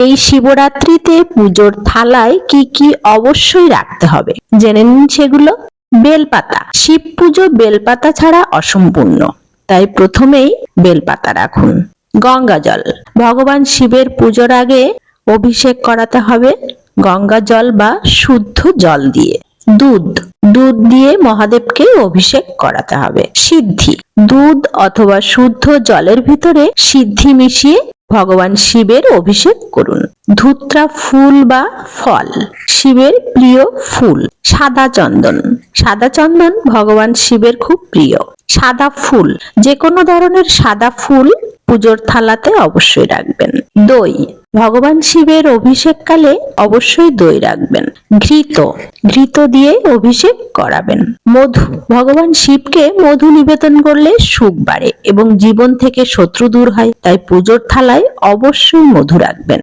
এই শিবরাত্রিতে পুজোর থালায় কি কি অবশ্যই রাখতে হবে জেনে নিন সেগুলো। বেলপাতা। শিব পুজো বেলপাতা ছাড়া অসম্পূর্ণ, তাই প্রথমেই বেলপাতা রাখুন। গঙ্গা জল। ভগবান শিবের পুজোর আগে অভিষেক করাতে হবে গঙ্গা জল বা শুদ্ধ জল দিয়ে। দুধ। দুধ দিয়ে মহাদেবকে অভিষেক করাতে হবে। সিদ্ধি। দুধ অথবা শুদ্ধ জলের ভিতরে সিদ্ধি মিশিয়ে ভগবান শিবের অভিষেক করুন। ধূত্রা ফুল বা ফল। শিবের প্রিয় ফুল। সাদা চন্দন। সাদা চন্দন ভগবান শিবের খুব প্রিয়। সাদা ফুল। যে কোনো ধরনের সাদা ফুল পুজোর থালাতে অবশ্যই রাখবেন। দই। ভগবান শিবের অভিষেককালে অবশ্যই দই রাখবেন। ঘৃত। ঘৃত দিয়ে অভিষেক করাবেন। মধু। ভগবান শিবকে মধু নিবেদন করলে সুখ বাড়ে এবং জীবন থেকে শত্রু দূর হয়, তাই পুজোর থালায় অবশ্যই মধু রাখবেন।